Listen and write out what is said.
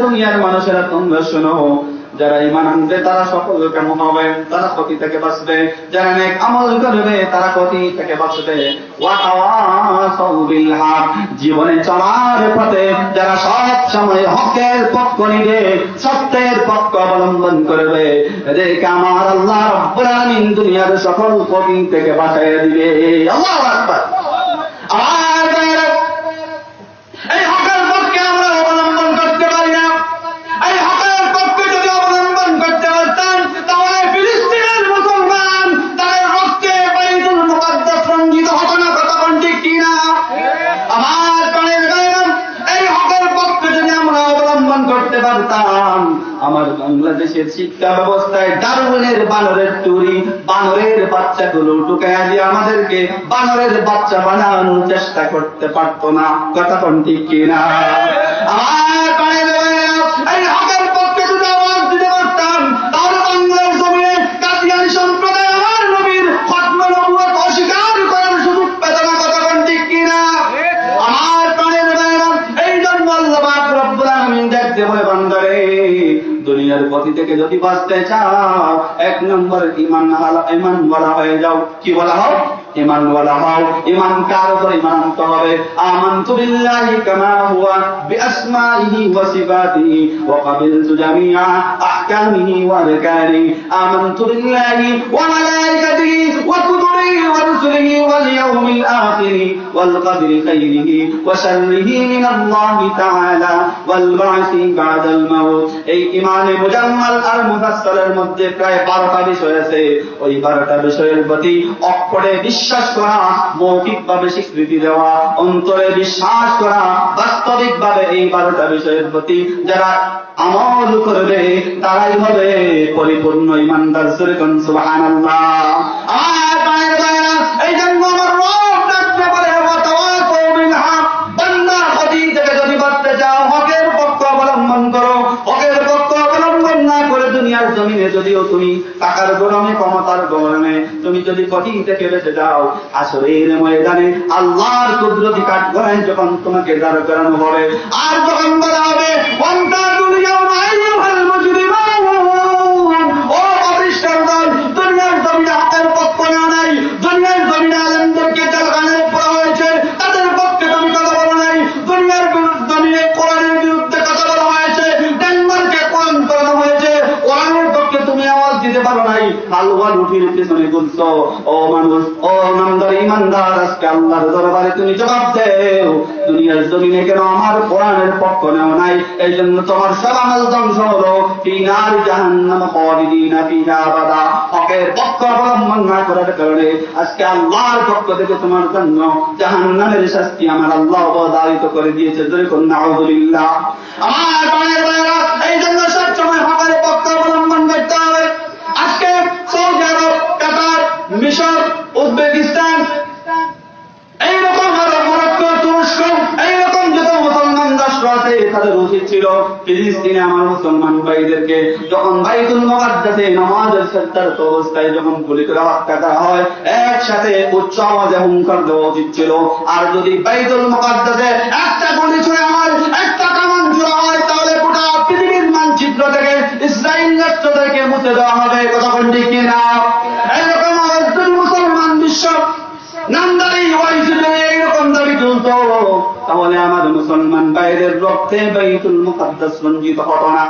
দুনিয়ার মানুষেরা তোমরা শোনো, যারা ঈমান আনবে তারা সফল কেমন হবে, তারা ক্ষতি থেকে বাঁচবে, যারা নেক আমল করবে তারা ক্ষতি থেকে বাঁচবে। ওয়া তাওয়াসাউ বিল হক, জীবনে চলার পথে যারা সব সময় হকের পক্ষ নিবে, সত্যের পক্ষ অবলম্বন করবে, এদেরকে আমার আল্লাহ রাব্বুল আলামিন দুনিয়ার সকল ক্ষতি থেকে বাঁচিয়ে দিবে। আল্লাহু আকবার। আর এই হকের পক্ষে আমরা অবলম্বন করতে পারি না। এই হকের পক্ষে যদি অবলম্বন করতে পারতাম তাহলে ফিলিস্তিনের মুসলমান তাদের রক্তে বাইতুল মুকাদ্দাস রঞ্জিত হতো না। কথা কোন ঠিক কিনা? আমার প্রাণের গায়ক, এই হকের পক্ষে যদি আমরা অবলম্বন করতে পারতাম, আমার বাংলাদেশের শিক্ষা ব্যবস্থায় ডারউইনের বানরের টুরি, বানরের বাচ্চাগুলো ঢুকাইয়া দিয়ে আমাদেরকে বানরের বাচ্চা বানানোর চেষ্টা করতে পারতো না। কথা কোন ঠিক কিনা? আমার প্রাণের গায়ক, এই হকের পক্ষে যদি আওয়াজ দিতে পারতাম তাহলে বাংলার জমিনে কাদিয়ানী সম্প্রদায় আমার নবীর খতমে নবুয়ত অস্বীকার করার সুযোগ পেত না। কথা কোন ঠিক কিনা? আমার প্রাণের গায়ক, এই জন্য আল্লাহ পাক রব্বুল আলামিন দেখতে বলে, বান্দারে দুনিয়ার গতি থেকে যদি বাঁচতে চাও, এক নম্বর ঈমানওয়ালা হয়ে যাও। কি বলা হও? ঈমানওয়ালা হও। ঈমান কার উপর ঈমান আনতে হবে? আমানতু বিল্লাহি কামা হুয়া বিআসমাইহি ওয়া সিফাতিহি ওয়া ক্বাবিলতু জামিআ আহকামিহি ওয়া আরকানিহি। আমানতু বিল্লাহি ওয়া মালাইকাতিহি ওয়া কুতুবিহি ওয়া রুসুলিহি ওয়াল ইয়াউমিল আখির ওয়াল কদরি খাইরিহি ওয়া শাররিহি মিনাল্লাহি তাআলা ওয়াল বা'সি বা'দাল মাউত। এই ইমানে মুজাম্মাল আর মুফাসসালের মধ্যে প্রায় 12টা বিষয় আছে। ওই 12টা বিষয়ের প্রতি অক্ষরে বিশ্বাস করা, মৌখিকভাবে স্বীকৃতি দেওয়া, অন্তরে বিশ্বাস করা, বাস্তবিকভাবে এই 12টা বিষয়ের প্রতি যারা আমল করবে তারাই হবে পরিপূর্ণ ঈমানদার। সুবহানাল্লাহ। আর পায়ের গায়রা, এই জন্য আমার রব ডাকতে বলে, ওয়া তাওয়াসাউ বিল হক, বান্দা ক্ষতি থেকে যদি বাঁচতে চাও হকের পক্ষ অবলম্বন করো। হকের পক্ষ অবলম্বন না করে দুনিয়ার জমিনে যদিও তুমি টাকার গরমে, ক্ষমতার গরমে তুমি যদি ক্ষতি থেকে বেঁচে যাও, আসরের ময়দানে আল্লাহর কুদরতি কাঠগড়ায় যখন তোমাকে দাঁড় করানো হবে, আর যখন বলা হবে ওয়ান্তাকুল ইয়াউমা আইয়ুহাল মুজরিমুন, ও অবিশ্বাসী দল, দুনিয়ার জমিনে হকের পক্ষ না নাই, দুনিয়ার জমিনে আলেমদেরকে জেলখানায় পোড়া হয়েছে, তাদের পক্ষে তুমি কথা বলো নাই, দুনিয়ার জমিনে কোরআনের বিরুদ্ধে কথা বলা হয়েছে, ডেনমার্কে কোরআন করানো হয়েছে, কোরআনের পক্ষে তুমি আওয়াজ দিতে পারো নাই, হালুয়া রুটির পিছনে বলছো। ও মানুষ, ও ইমানদার, আজকে আল্লাহর দরবারে তুমি জবাব দেও, দুনিয়ার জমিনে কেন আমার কোরআনের পক্ষ নেও নাই? এই জন্য তোমার সব আমল ধ্বংস হলো। ফি নারি জাহান্নাম খালিদিনা ফিহা আবাদা। হকের পক্ষ অবলম্বন না করার কারণে আজকে আল্লাহর পক্ষ থেকে তোমার জন্য জাহান্নামের শাস্তি আমার আল্লাহ অবধারিত করে দিয়েছে। যেরকম নাউযুবিল্লাহ। আমার প্রাণের ভাইরা, এই জন্য সবসময় হকের পক্ষ অবলম্বন করতে হবে। আজকে সৌদি আরব, কাতার, মিশর, উজবেকিস্তান, এইরকম আরো মরক্কো, তুরস্ক, এইরকম যত মুসলমান রাষ্ট্র আছে তাদের উচিত ছিল ফিলিস্তিনে আমার মুসলমান ভাইদেরকে যখন বাইতুল মুকাদ্দাসে নামাজের সাজদারত অবস্থায় যখন গুলি করে হত্যা করা হয়, একসাথে উচ্চ আওয়াজে হুঙ্কার দেওয়া উচিত ছিল। আর যদি বাইতুল মুকাদ্দাসে একটা গুলি ছুড়ে হয়, একটা কামান ছুড়া হয়, তাহলে গোটা পৃথিবীর মানচিত্র থেকে ইসরায়েল রাষ্ট্র থেকে মুছে দেওয়া হবে। কথা কোন ঠিক কিনা? এরকম আওয়াজ যদি মুসলমান বিশ্ব নামদারি ওয়াইজে এইরকম দাবি তুলতো, তাহলে আমাদের মুসলমান ভাইদের রক্তে বাইতুল মুকাদ্দাস রঞ্জিত হতো না।